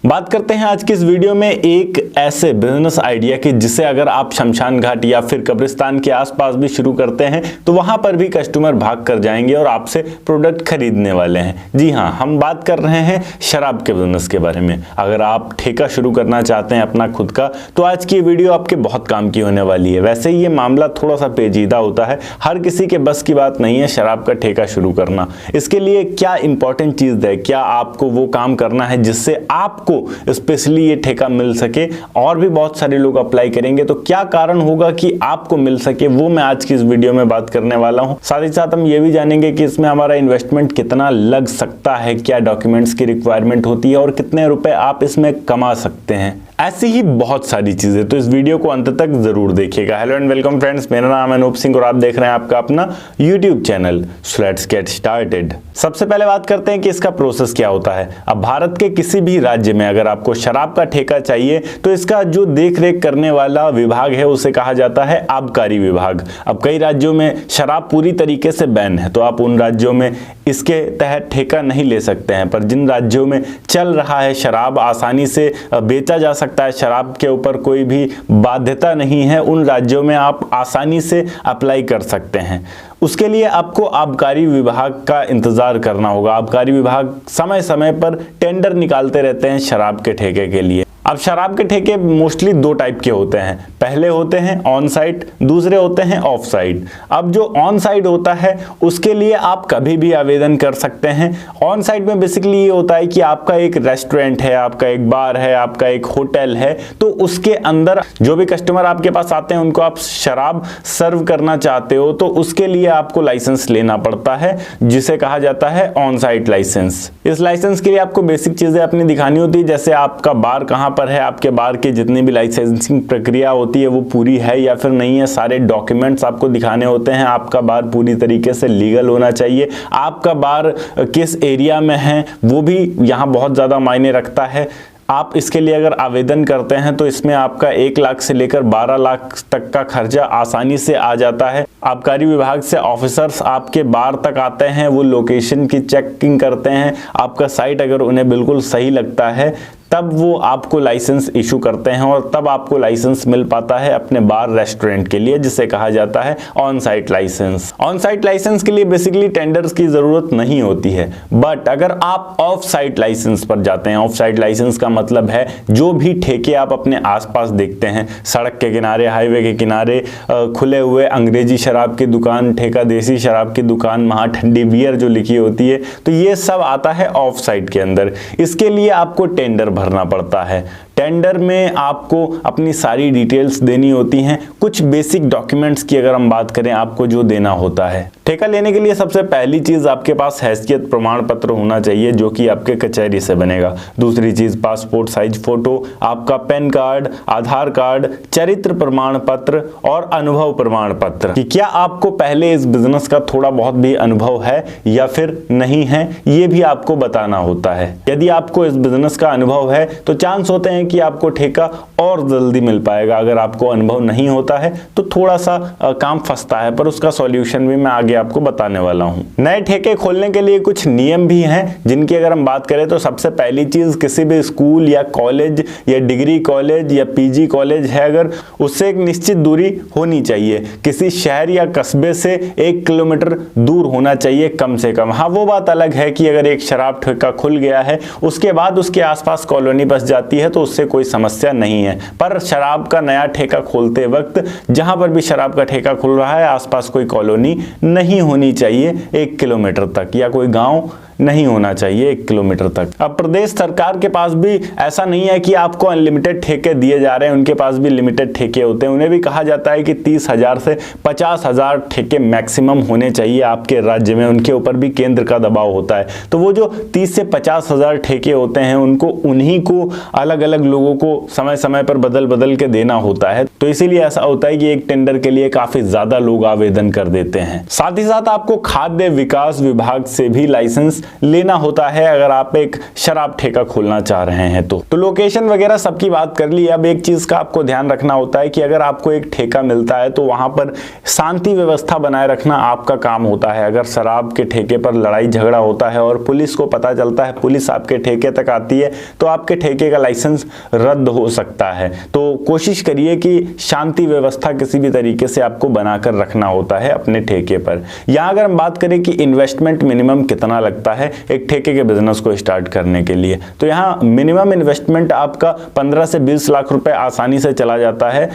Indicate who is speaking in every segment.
Speaker 1: बात करते हैं आज की इस वीडियो में एक ऐसे बिजनेस आइडिया की जिसे अगर आप शमशान घाट या फिर कब्रिस्तान के आसपास भी शुरू करते हैं तो वहां पर भी कस्टमर भाग कर जाएंगे और आपसे प्रोडक्ट खरीदने वाले हैं। जी हां, हम बात कर रहे हैं शराब के बिजनेस के बारे में। अगर आप ठेका शुरू करना चाहते हैं अपना खुद का, तो आज की वीडियो आपके बहुत काम की होने वाली है। वैसे ही ये मामला थोड़ा सा पेचीदा होता है, हर किसी के बस की बात नहीं है शराब का ठेका शुरू करना। इसके लिए क्या इंपॉर्टेंट चीज है, क्या आपको वो काम करना है जिससे आपको स्पेशली ये ठेका मिल सके और भी बहुत सारे लोग अप्लाई करेंगे, तो क्या कारण होगा कि आपको मिल सके, वो मैं आज की इस वीडियो में बात करने वाला हूं। साथ ही साथ हम ये भी जानेंगे कि इसमें हमारा इन्वेस्टमेंट कितना लग सकता है, क्या डॉक्यूमेंट्स की रिक्वायरमेंट होती है और कितने रुपए आप इसमें कमा सकते हैं। ऐसी ही बहुत सारी चीजें, तो इस वीडियो को अंत तक जरूर देखिएगा। हेलो एंड वेलकम फ्रेंड्स, मेरा नाम है अनूप सिंह और आप देख रहे हैं आपका अपना YouTube channel. So let's get started. सबसे पहले बात करते हैं कि इसका प्रोसेस क्या होता है। अब भारत के किसी भी राज्य में अगर आपको शराब का ठेका चाहिए तो इसका जो देख रेख करने वाला विभाग है उसे कहा जाता है आबकारी विभाग। अब कई राज्यों में शराब पूरी तरीके से बैन है, तो आप उन राज्यों में इसके तहत ठेका नहीं ले सकते हैं। पर जिन राज्यों में चल रहा है शराब, आसानी से बेचा जा सकता है, शराब के ऊपर कोई भी बाध्यता नहीं है, उन राज्यों में आप आसानी से अप्लाई कर सकते हैं। उसके लिए आपको आबकारी विभाग का इंतजार करना होगा। आबकारी विभाग समय समय पर टेंडर निकालते रहते हैं शराब के ठेके के लिए। अब शराब के ठेके मोस्टली दो टाइप के होते हैं। पहले होते हैं ऑन साइट, दूसरे होते हैं ऑफ साइट। अब जो ऑन साइट होता है उसके लिए आप कभी भी आवेदन कर सकते हैं। ऑन साइट में बेसिकली ये होता है कि आपका एक रेस्टोरेंट है, आपका एक बार है, आपका एक होटल है, तो उसके अंदर जो भी कस्टमर आपके पास आते हैं उनको आप शराब सर्व करना चाहते हो, तो उसके लिए आपको लाइसेंस लेना पड़ता है जिसे कहा जाता है ऑन साइट लाइसेंस। इस लाइसेंस के लिए आपको बेसिक चीजें अपनी दिखानी होती है, जैसे आपका बार कहां पर है, आपके बार की जितनी भी लाइसेंसिंग प्रक्रिया होती है वो पूरी है या फिर नहीं है, सारे डॉक्यूमेंट्स आपको दिखाने होते हैं। आपका बार पूरी तरीके से लीगल होना चाहिए। आपका बार किस एरिया में है वो भी यहाँ बहुत ज़्यादा मायने रखता है। आप इसके लिए अगर आवेदन करते हैं तो इसमें आपका 1 लाख से लेकर 12 लाख तक का खर्चा आसानी से आ जाता है। आबकारी विभाग से ऑफिसर्स आपके बार तक आते हैं, वो लोकेशन की चेकिंग करते हैं। आपका साइट अगर उन्हें बिल्कुल सही लगता है तब वो आपको लाइसेंस इशू करते हैं और तब आपको लाइसेंस मिल पाता है अपने बार रेस्टोरेंट के लिए, जिसे कहा जाता है on site licence. On site licence के लिए बेसिकली टेंडर्स की जरूरत नहीं होती है। बट अगर आप ऑफ साइट लाइसेंस पर जाते हैं, ऑफ साइट लाइसेंस का मतलब है जो भी ठेके आप अपने आसपास देखते हैं, सड़क के किनारे, हाईवे के किनारे खुले हुए अंग्रेजी शराब की दुकान, ठेका देसी शराब की दुकान, महा ठंडी बियर जो लिखी होती है, तो ये सब आता है ऑफ साइट के अंदर। इसके लिए आपको टेंडर भरना पड़ता है। टेंडर में आपको अपनी सारी डिटेल्स देनी होती हैं। कुछ बेसिक डॉक्यूमेंट्स की अगर हम बात करें, आपको जो देना होता है ठेका लेने के लिए, सबसे पहली चीज आपके पास हैसियत प्रमाण पत्र होना चाहिए जो कि आपके कचहरी से बनेगा। दूसरी चीज पासपोर्ट साइज फोटो, आपका पैन कार्ड, आधार कार्ड, चरित्र प्रमाण पत्र और अनुभव प्रमाण पत्र कि क्या आपको पहले इस बिजनेस का थोड़ा बहुत भी अनुभव है या फिर नहीं है, ये भी आपको बताना होता है। यदि आपको इस बिजनेस का अनुभव है तो चांस होते हैं कि आपको ठेका और जल्दी मिल पाएगा। अगर आपको अनुभव नहीं होता है तो थोड़ा सा काम फंसता है, पर उसका सॉल्यूशन भी मैं आगे आपको बताने वाला हूं। नए ठेके खोलने के लिए कुछ नियम भी हैं जिनकी अगर हम बात करें तो सबसे पहली चीज, किसी भी स्कूल या कॉलेज या डिग्री कॉलेज या पीजी कॉलेज है अगर, उससे एक निश्चित दूरी होनी चाहिए। किसी शहर या कस्बे से 1 किलोमीटर दूर होना चाहिए कम से कम। हाँ, वो बात अलग है कि अगर एक शराब ठेका खुल गया है उसके बाद उसके आसपास कॉलोनी बस जाती है तो उससे कोई समस्या नहीं है। पर शराब का नया ठेका खोलते वक्त जहां पर भी शराब का ठेका खुल रहा है आसपास कोई कॉलोनी नहीं होनी चाहिए 1 किलोमीटर तक, या कोई गांव नहीं होना चाहिए 1 किलोमीटर तक। अब प्रदेश सरकार के पास भी ऐसा नहीं है कि आपको अनलिमिटेड ठेके दिए जा रहे हैं, उनके पास भी लिमिटेड ठेके होते हैं। उन्हें भी कहा जाता है कि 30,000 से 50,000 ठेके मैक्सिमम होने चाहिए आपके राज्य में, उनके ऊपर भी केंद्र का दबाव होता है। तो वो जो 30 से 50,000 ठेके होते हैं उनको उन्हीं को अलग अलग लोगों को समय समय पर बदल बदल के देना होता है। तो इसीलिए ऐसा होता है कि एक टेंडर के लिए काफी ज्यादा लोग आवेदन कर देते हैं। साथ ही साथ आपको खाद्य विकास विभाग से भी लाइसेंस लेना होता है अगर आप एक शराब ठेका खोलना चाह रहे हैं तो लोकेशन वगैरह सबकी बात कर ली। अब एक चीज का आपको ध्यान रखना होता है कि अगर आपको एक ठेका मिलता है तो वहां पर शांति व्यवस्था बनाए रखना आपका काम होता है। अगर शराब के ठेके पर लड़ाई झगड़ा होता है और पुलिस को पता चलता है, पुलिस आपके ठेके तक आती है, तो आपके ठेके का लाइसेंस रद्द हो सकता है। तो कोशिश करिए कि शांति व्यवस्था किसी भी तरीके से आपको बनाकर रखना होता है अपने ठेके पर। यहां अगर हम बात करें कि इन्वेस्टमेंट मिनिमम कितना लगता है एक ठेके के बिजनेस को स्टार्ट करने के लिए, तो यहां मिनिमम इन्वेस्टमेंट आपका 15 से 20 लाख रुपए आसानी से चला जाता है।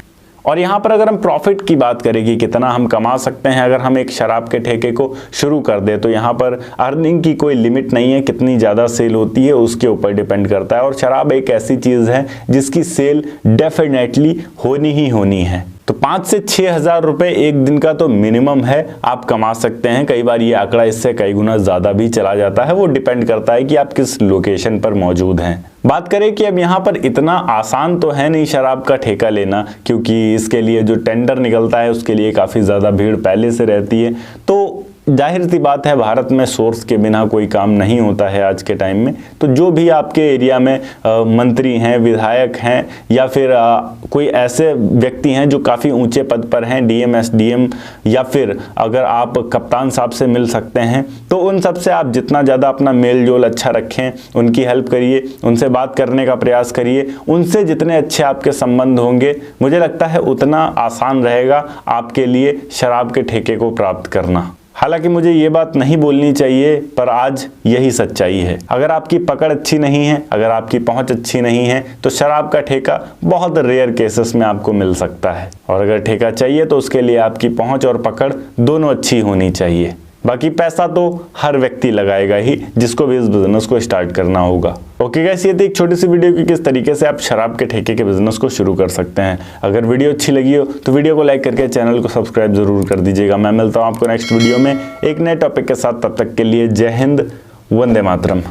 Speaker 1: और यहाँ पर अगर हम प्रॉफिट की बात करें कि कितना हम कमा सकते हैं अगर हम एक शराब के ठेके को शुरू कर दें, तो यहाँ पर अर्निंग की कोई लिमिट नहीं है। कितनी ज़्यादा सेल होती है उसके ऊपर डिपेंड करता है। और शराब एक ऐसी चीज़ है जिसकी सेल डेफिनेटली होनी ही होनी है। तो 5 से 6 हज़ार रुपए एक दिन का तो मिनिमम है, आप कमा सकते हैं। कई बार ये आंकड़ा इससे कई गुना ज़्यादा भी चला जाता है, वो डिपेंड करता है कि आप किस लोकेशन पर मौजूद हैं। बात करें कि अब यहाँ पर इतना आसान तो है नहीं शराब का ठेका लेना, क्योंकि इसके लिए जो टेंडर निकलता है उसके लिए काफ़ी ज़्यादा भीड़ पहले से रहती है। तो जाहिर सी बात है भारत में सोर्स के बिना कोई काम नहीं होता है आज के टाइम में। तो जो भी आपके एरिया में मंत्री हैं, विधायक हैं, या फिर कोई ऐसे व्यक्ति हैं जो काफ़ी ऊंचे पद पर हैं, डीएम, एसडीएम, या फिर अगर आप कप्तान साहब से मिल सकते हैं तो उन सब से आप जितना ज़्यादा अपना मेल जोल अच्छा रखें, उनकी हेल्प करिए, उनसे बात करने का प्रयास करिए। उनसे जितने अच्छे आपके संबंध होंगे मुझे लगता है उतना आसान रहेगा आपके लिए शराब के ठेके को प्राप्त करना। हालांकि मुझे ये बात नहीं बोलनी चाहिए, पर आज यही सच्चाई है। अगर आपकी पकड़ अच्छी नहीं है, अगर आपकी पहुंच अच्छी नहीं है, तो शराब का ठेका बहुत रेयर केसेस में आपको मिल सकता है। और अगर ठेका चाहिए तो उसके लिए आपकी पहुंच और पकड़ दोनों अच्छी होनी चाहिए। बाकी पैसा तो हर व्यक्ति लगाएगा ही जिसको भी इस बिजनेस को स्टार्ट करना होगा। ओके गाइस, ये थी एक छोटी सी वीडियो कि किस तरीके से आप शराब के ठेके के बिजनेस को शुरू कर सकते हैं। अगर वीडियो अच्छी लगी हो तो वीडियो को लाइक करके चैनल को सब्सक्राइब जरूर कर दीजिएगा। मैं मिलता हूं आपको नेक्स्ट वीडियो में एक नए टॉपिक के साथ। तब तक के लिए जय हिंद, वंदे मातरम।